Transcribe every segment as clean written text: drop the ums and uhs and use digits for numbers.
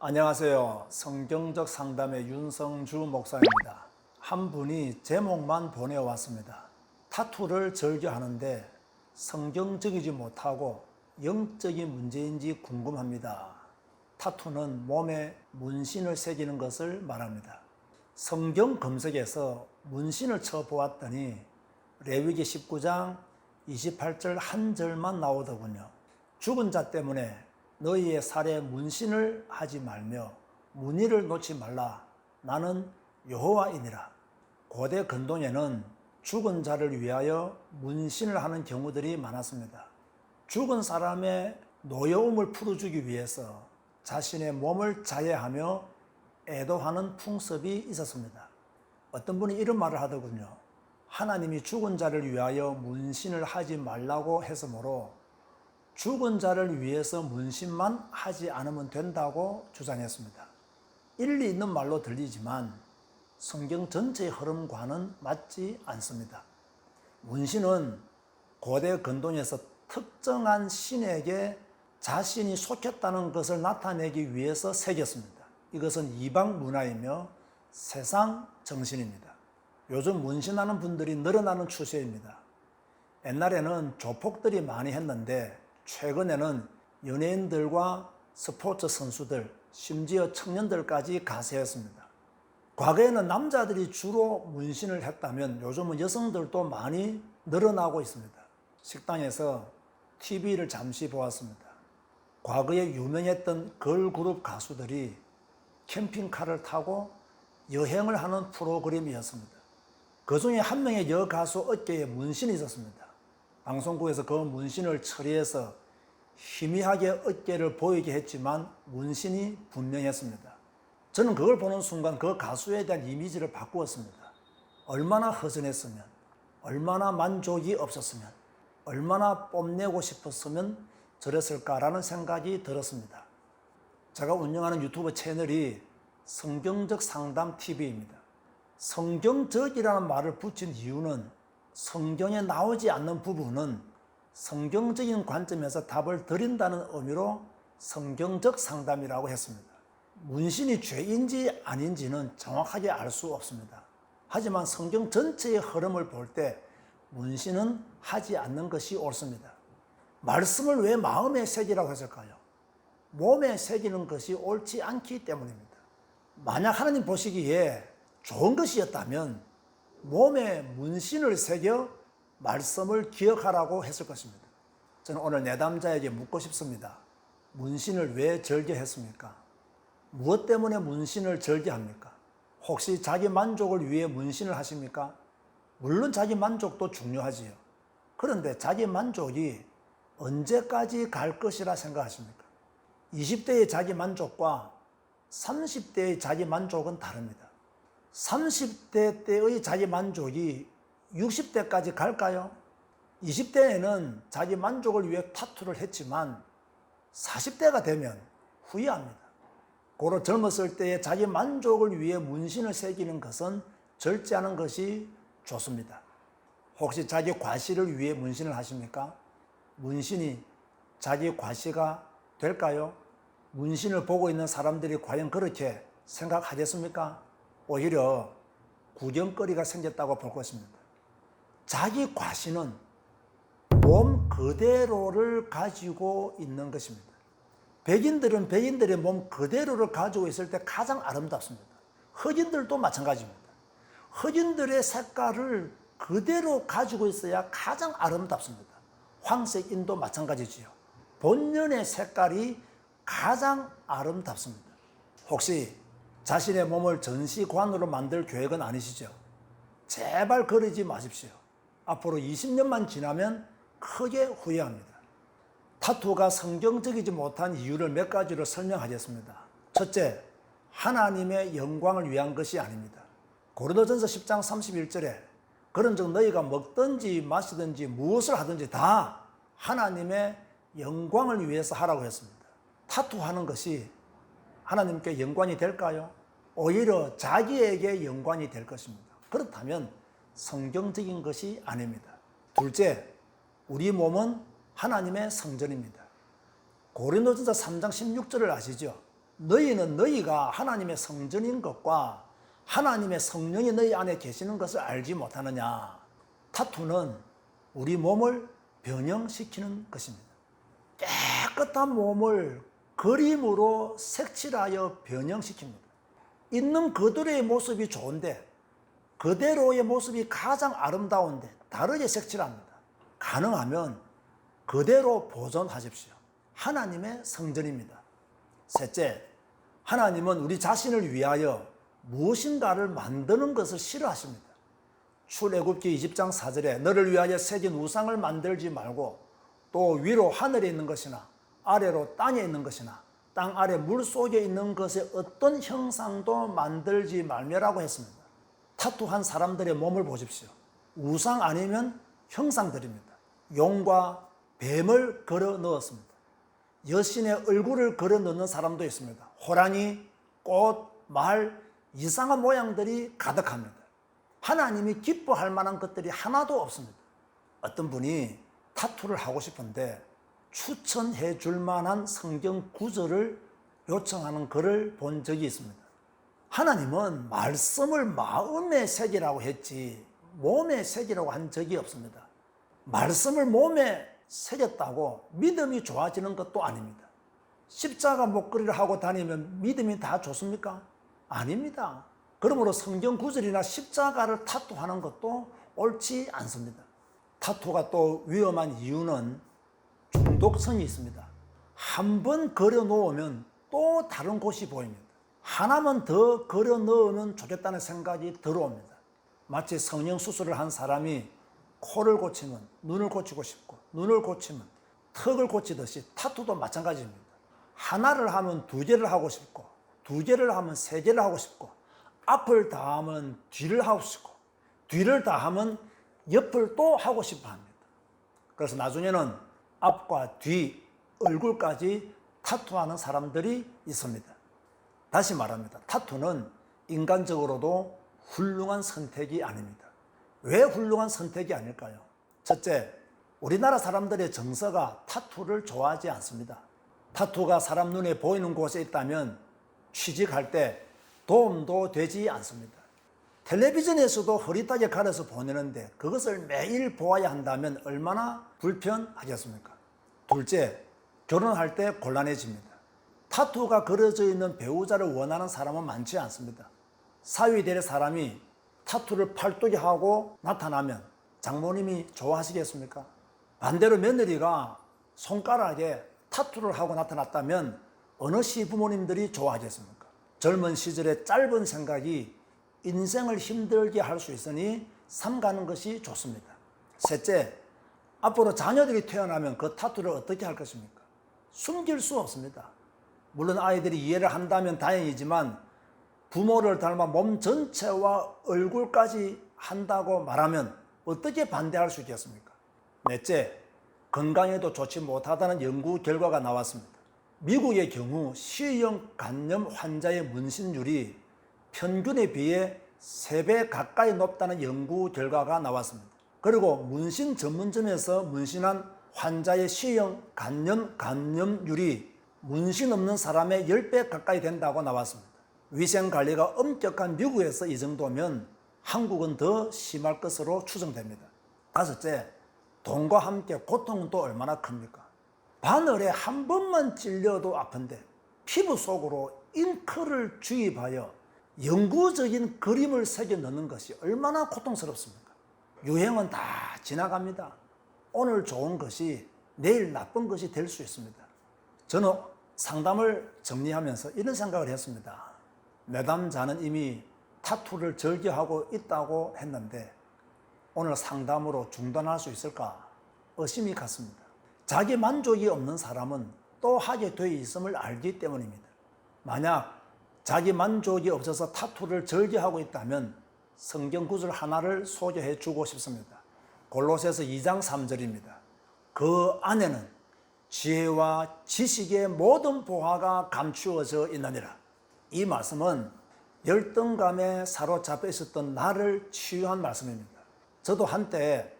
안녕하세요. 성경적 상담의 윤성주 목사입니다. 한 분이 제목만 보내왔습니다. 타투를 즐겨하는데 성경적이지 못하고 영적인 문제인지 궁금합니다. 타투는 몸에 문신을 새기는 것을 말합니다. 성경 검색에서 문신을 쳐보았더니 레위기 19장 28절 한 절만 나오더군요. 죽은 자 때문에 너희의 살에 문신을 하지 말며 문의를 놓지 말라. 나는 여호와이니라. 고대 근동에는 죽은 자를 위하여 문신을 하는 경우들이 많았습니다. 죽은 사람의 노여움을 풀어주기 위해서 자신의 몸을 자해하며 애도하는 풍습이 있었습니다. 어떤 분이 이런 말을 하더군요. 하나님이 죽은 자를 위하여 문신을 하지 말라고 했으므로 죽은 자를 위해서 문신만 하지 않으면 된다고 주장했습니다. 일리 있는 말로 들리지만 성경 전체의 흐름과는 맞지 않습니다. 문신은 고대 근동에서 특정한 신에게 자신이 속했다는 것을 나타내기 위해서 새겼습니다. 이것은 이방 문화이며 세상 정신입니다. 요즘 문신하는 분들이 늘어나는 추세입니다. 옛날에는 조폭들이 많이 했는데 최근에는 연예인들과 스포츠 선수들, 심지어 청년들까지 가세했습니다. 과거에는 남자들이 주로 문신을 했다면 요즘은 여성들도 많이 늘어나고 있습니다. 식당에서 TV를 잠시 보았습니다. 과거에 유명했던 걸그룹 가수들이 캠핑카를 타고 여행을 하는 프로그램이었습니다. 그 중에 한 명의 여가수 어깨에 문신이 있었습니다. 방송국에서 그 문신을 처리해서 희미하게 어깨를 보이게 했지만 문신이 분명했습니다. 저는 그걸 보는 순간 그 가수에 대한 이미지를 바꾸었습니다. 얼마나 허전했으면, 얼마나 만족이 없었으면, 얼마나 뽐내고 싶었으면 저랬을까라는 생각이 들었습니다. 제가 운영하는 유튜브 채널이 성경적 상담 TV입니다. 성경적이라는 말을 붙인 이유는 성경에 나오지 않는 부분은 성경적인 관점에서 답을 드린다는 의미로 성경적 상담이라고 했습니다. 문신이 죄인지 아닌지는 정확하게 알 수 없습니다. 하지만 성경 전체의 흐름을 볼 때 문신은 하지 않는 것이 옳습니다. 말씀을 왜 마음에 새기라고 했을까요? 몸에 새기는 것이 옳지 않기 때문입니다. 만약 하나님 보시기에 좋은 것이었다면 몸에 문신을 새겨 말씀을 기억하라고 했을 것입니다. 저는 오늘 내담자에게 묻고 싶습니다. 문신을 왜 절개했습니까? 무엇 때문에 문신을 절개합니까? 혹시 자기 만족을 위해 문신을 하십니까? 물론 자기 만족도 중요하지요. 그런데 자기 만족이 언제까지 갈 것이라 생각하십니까? 20대의 자기 만족과 30대의 자기 만족은 다릅니다. 30대 때의 자기 만족이 60대까지 갈까요? 20대에는 자기 만족을 위해 타투를 했지만 40대가 되면 후회합니다. 고로 젊었을 때의 자기 만족을 위해 문신을 새기는 것은 절제하는 것이 좋습니다. 혹시 자기 과시를 위해 문신을 하십니까? 문신이 자기 과시가 될까요? 문신을 보고 있는 사람들이 과연 그렇게 생각하겠습니까? 오히려 구경거리가 생겼다고 볼 것입니다. 자기 과시는 몸 그대로를 가지고 있는 것입니다. 백인들은 백인들의 몸 그대로를 가지고 있을 때 가장 아름답습니다. 흑인들도 마찬가지입니다. 흑인들의 색깔을 그대로 가지고 있어야 가장 아름답습니다. 황색인도 마찬가지지요. 본연의 색깔이 가장 아름답습니다. 혹시 자신의 몸을 전시관으로 만들 계획은 아니시죠? 제발 그러지 마십시오. 앞으로 20년만 지나면 크게 후회합니다. 타투가 성경적이지 못한 이유를 몇 가지로 설명하겠습니다. 첫째, 하나님의 영광을 위한 것이 아닙니다. 고린도전서 10장 31절에 그런즉 너희가 먹든지 마시든지 무엇을 하든지 다 하나님의 영광을 위해서 하라고 했습니다. 타투하는 것이 하나님께 영광이 될까요? 오히려 자기에게 영광이 될 것입니다. 그렇다면 성경적인 것이 아닙니다. 둘째, 우리 몸은 하나님의 성전입니다. 고린도전서 3장 16절을 아시죠? 너희는 너희가 하나님의 성전인 것과 하나님의 성령이 너희 안에 계시는 것을 알지 못하느냐. 타투는 우리 몸을 변형시키는 것입니다. 깨끗한 몸을 그림으로 색칠하여 변형시킵니다. 있는 그대로의 모습이 좋은데, 그대로의 모습이 가장 아름다운데 다르게 색칠합니다. 가능하면 그대로 보존하십시오. 하나님의 성전입니다. 셋째, 하나님은 우리 자신을 위하여 무엇인가를 만드는 것을 싫어하십니다. 출애굽기 20장 4절에 너를 위하여 새긴 우상을 만들지 말고 또 위로 하늘에 있는 것이나 아래로 땅에 있는 것이나 땅 아래 물 속에 있는 것의 어떤 형상도 만들지 말며라고 했습니다. 타투한 사람들의 몸을 보십시오. 우상 아니면 형상들입니다. 용과 뱀을 걸어 넣었습니다. 여신의 얼굴을 걸어 넣는 사람도 있습니다. 호랑이, 꽃, 말, 이상한 모양들이 가득합니다. 하나님이 기뻐할 만한 것들이 하나도 없습니다. 어떤 분이 타투를 하고 싶은데 추천해 줄 만한 성경 구절을 요청하는 글을 본 적이 있습니다. 하나님은 말씀을 마음에 새기라고 했지 몸에 새기라고 한 적이 없습니다. 말씀을 몸에 새겼다고 믿음이 좋아지는 것도 아닙니다. 십자가 목걸이를 하고 다니면 믿음이 다 좋습니까? 아닙니다. 그러므로 성경 구절이나 십자가를 타투하는 것도 옳지 않습니다. 타투가 또 위험한 이유는 중독성이 있습니다. 한 번 걸어 놓으면 또 다른 곳이 보입니다. 하나만 더 걸어 넣으면 좋겠다는 생각이 들어옵니다. 마치 성형 수술을 한 사람이 코를 고치면 눈을 고치고 싶고 눈을 고치면 턱을 고치듯이 타투도 마찬가지입니다. 하나를 하면 두 개를 하고 싶고 두 개를 하면 세 개를 하고 싶고 앞을 다 하면 뒤를 하고 싶고 뒤를 다 하면 옆을 또 하고 싶어 합니다. 그래서 나중에는 앞과 뒤, 얼굴까지 타투하는 사람들이 있습니다. 다시 말합니다. 타투는 인간적으로도 훌륭한 선택이 아닙니다. 왜 훌륭한 선택이 아닐까요? 첫째, 우리나라 사람들의 정서가 타투를 좋아하지 않습니다. 타투가 사람 눈에 보이는 곳에 있다면 취직할 때 도움도 되지 않습니다. 텔레비전에서도 흐릿하게 가려서 보내는데 그것을 매일 보아야 한다면 얼마나 불편하겠습니까? 둘째, 결혼할 때 곤란해집니다. 타투가 그려져 있는 배우자를 원하는 사람은 많지 않습니다. 사위 될 사람이 타투를 팔뚝에 하고 나타나면 장모님이 좋아하시겠습니까? 반대로 며느리가 손가락에 타투를 하고 나타났다면 어느 시부모님들이 좋아하겠습니까? 젊은 시절의 짧은 생각이 인생을 힘들게 할 수 있으니 삼가는 것이 좋습니다. 셋째, 앞으로 자녀들이 태어나면 그 타투를 어떻게 할 것입니까? 숨길 수 없습니다. 물론 아이들이 이해를 한다면 다행이지만 부모를 닮아 몸 전체와 얼굴까지 한다고 말하면 어떻게 반대할 수 있겠습니까? 넷째, 건강에도 좋지 못하다는 연구 결과가 나왔습니다. 미국의 경우 C형 간염 환자의 문신율이 평균에 비해 3배 가까이 높다는 연구 결과가 나왔습니다. 그리고 문신 전문점에서 문신한 환자의 C형 감염률이 문신 없는 사람의 10배 가까이 된다고 나왔습니다. 위생관리가 엄격한 미국에서 이 정도면 한국은 더 심할 것으로 추정됩니다. 다섯째, 돈과 함께 고통은 또 얼마나 큽니까? 바늘에 한 번만 찔려도 아픈데 피부 속으로 잉크를 주입하여 영구적인 그림을 새겨 넣는 것이 얼마나 고통스럽습니까? 유행은 다 지나갑니다. 오늘 좋은 것이 내일 나쁜 것이 될 수 있습니다. 저는 상담을 정리하면서 이런 생각을 했습니다. 내담자는 이미 타투를 절개하고 있다고 했는데 오늘 상담으로 중단할 수 있을까 의심이 갔습니다. 자기 만족이 없는 사람은 또 하게 돼 있음을 알기 때문입니다. 만약 자기 만족이 없어서 타투를 절개하고 있다면 성경 구절 하나를 소개해 주고 싶습니다. 골로새서 2장 3절입니다. 그 안에는 지혜와 지식의 모든 보화가 감추어져 있느니라. 이 말씀은 열등감에 사로잡혀 있었던 나를 치유한 말씀입니다. 저도 한때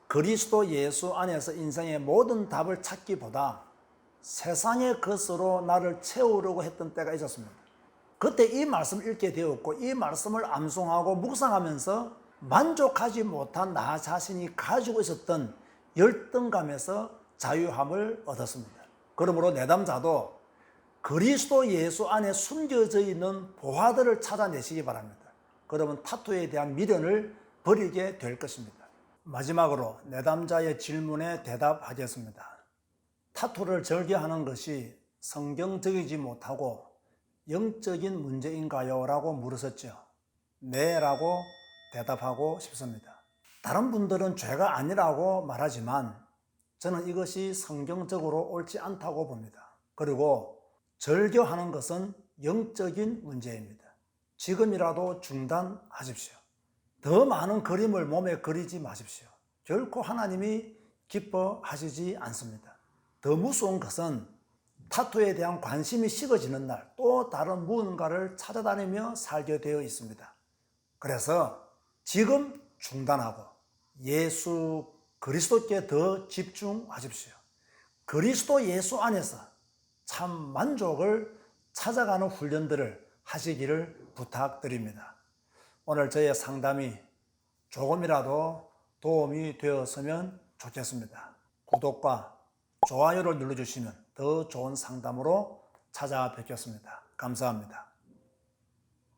그리스도 예수 안에서 인생의 모든 답을 찾기보다 세상의 것으로 나를 채우려고 했던 때가 있었습니다. 그때 이 말씀을 읽게 되었고 이 말씀을 암송하고 묵상하면서 만족하지 못한 나 자신이 가지고 있었던 열등감에서 자유함을 얻었습니다. 그러므로 내담자도 그리스도 예수 안에 숨겨져 있는 보화들을 찾아내시기 바랍니다. 그러면 타투에 대한 미련을 버리게 될 것입니다. 마지막으로 내담자의 질문에 대답하겠습니다. 타투를 절개하는 것이 성경적이지 못하고 영적인 문제인가요? 라고 물으셨죠. 네 라고 대답하고 싶습니다. 다른 분들은 죄가 아니라고 말하지만 저는 이것이 성경적으로 옳지 않다고 봅니다. 그리고 절개하는 것은 영적인 문제입니다. 지금이라도 중단하십시오. 더 많은 그림을 몸에 그리지 마십시오. 결코 하나님이 기뻐하시지 않습니다. 더 무서운 것은 타투에 대한 관심이 식어지는 날 또 다른 무언가를 찾아다니며 살게 되어 있습니다. 그래서 지금 중단하고 예수 그리스도께 더 집중하십시오. 그리스도 예수 안에서 참 만족을 찾아가는 훈련들을 하시기를 부탁드립니다. 오늘 저의 상담이 조금이라도 도움이 되었으면 좋겠습니다. 구독과 좋아요를 눌러주시면 더 좋은 상담으로 찾아뵙겠습니다. 감사합니다.